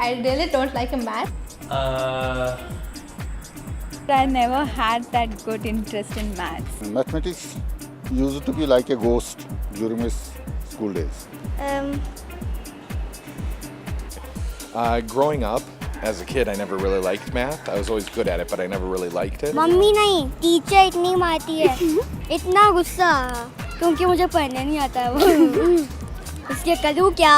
I really don't like a math. I never had that good interest in maths. Mathematics used to be like a ghost during my school days. Growing up, as a kid, I never really liked math. I was always good at it, but I never really liked it. Mummy नहीं, teacher इतनी मारती है, इतना गुस्सा, क्योंकि मुझे पढ़ने नहीं आता है वो। इसके करूँ क्या?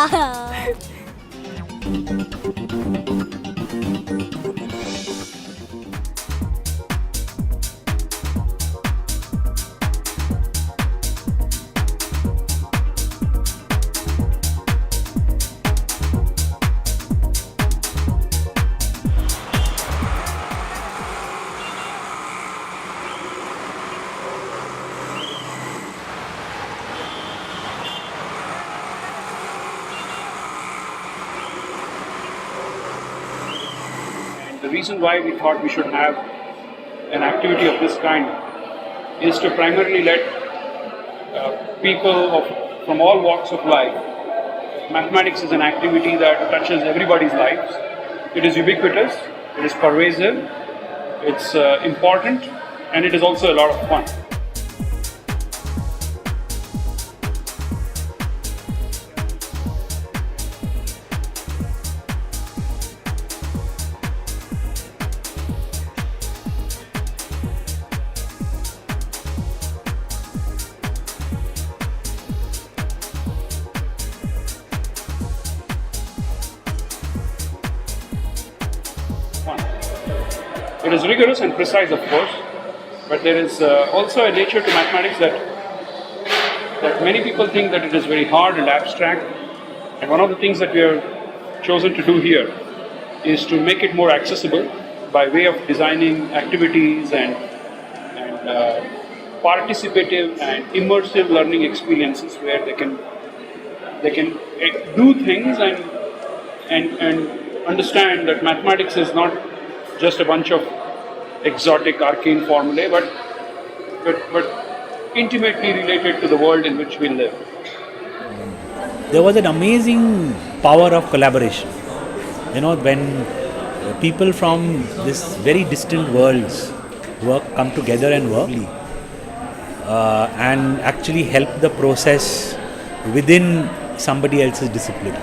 The reason why we thought we should have an activity of this kind is to primarily let people from all walks of life. Mathematics is an activity that touches everybody's lives. It is ubiquitous, it is pervasive, it's important, and it is also a lot of fun. It is rigorous and precise, of course, but there is also a nature to mathematics that many people think that it is very hard and abstract. And one of the things that we have chosen to do here is to make it more accessible by way of designing activities and participative and immersive learning experiences where they can do things and understand that mathematics is not just a bunch of exotic arcane formulae, but intimately related to the world in which we live. There was an amazing power of collaboration. You know, when people from this very distant worlds come together and work and actually help the process within somebody else's discipline.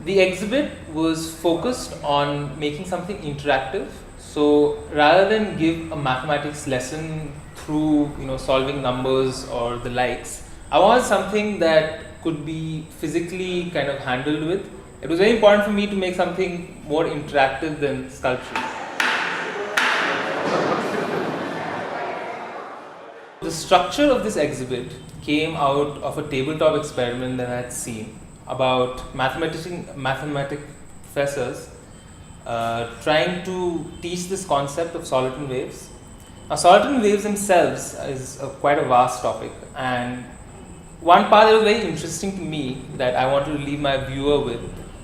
The exhibit was focused on making something interactive. So rather than give a mathematics lesson through solving numbers or the likes, I wanted something that could be physically kind of handled with. It was very important for me to make something more interactive than sculpture. The structure of this exhibit came out of a tabletop experiment that I had seen about mathematic professors trying to teach this concept of Soliton waves. Now, Soliton waves themselves is quite a vast topic, and one part that was very interesting to me that I wanted to leave my viewer with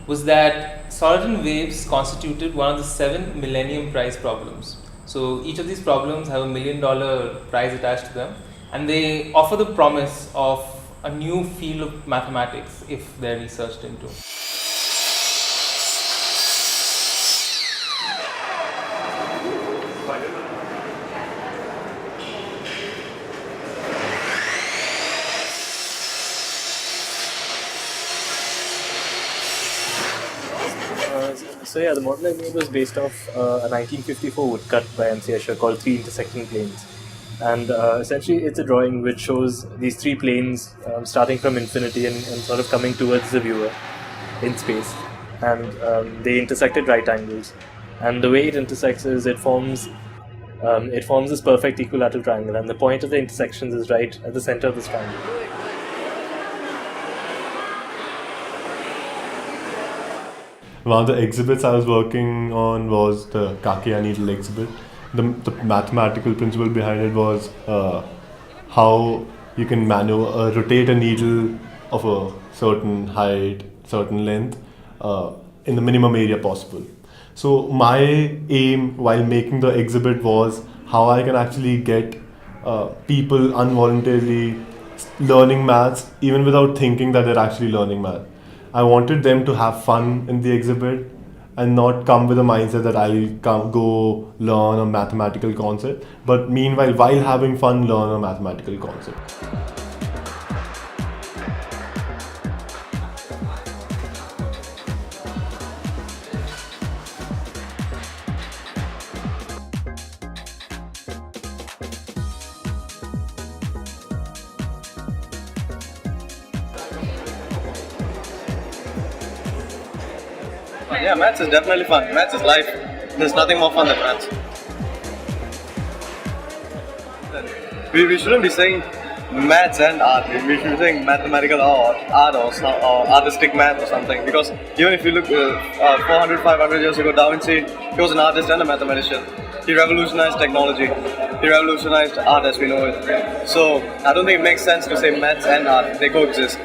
was that Soliton waves constituted one of the 7 Millennium Prize problems. So each of these problems have $1 million prize attached to them, and they offer the promise of a new field of mathematics if they're researched into. The model I made was based off a 1954 woodcut by M.C. Escher called Three Intersecting Planes. And essentially it's a drawing which shows these three planes starting from infinity and sort of coming towards the viewer in space. And they intersect at right angles. And the way it intersects is it forms this perfect equilateral triangle, and the point of the intersections is right at the center of this triangle. One of the exhibits I was working on was the Kakeya needle exhibit. The mathematical principle behind it was how you can rotate a needle of a certain height, certain length in the minimum area possible. So my aim while making the exhibit was how I can actually get people involuntarily learning maths even without thinking that they're actually learning math. I wanted them to have fun in the exhibit and not come with a mindset that I'll go learn a mathematical concept, but meanwhile, while having fun, learn a mathematical concept. Yeah, maths is definitely fun. Maths is life. There's nothing more fun than maths. We shouldn't be saying maths and art. We should be saying mathematical art or artistic math or something. Because even if you look 400, 500 years ago, Da Vinci, he was an artist and a mathematician. He revolutionized technology. He revolutionized art as we know it. So I don't think it makes sense to say maths and art. They coexist.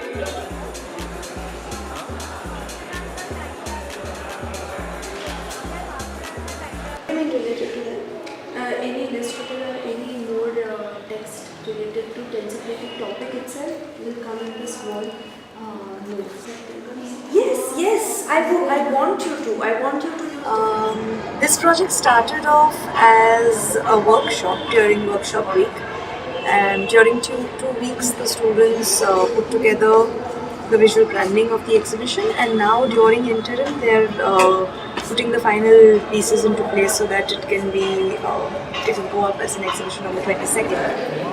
Related to that, any illustrator or any more text related to tensor topic itself will come in this wall. No. Yes, I want you to. This project started off as a workshop during workshop week, and during two weeks the students put together the visual branding of the exhibition, and now during interim they're putting the final pieces into place so that it can go up as an exhibition on the 22nd.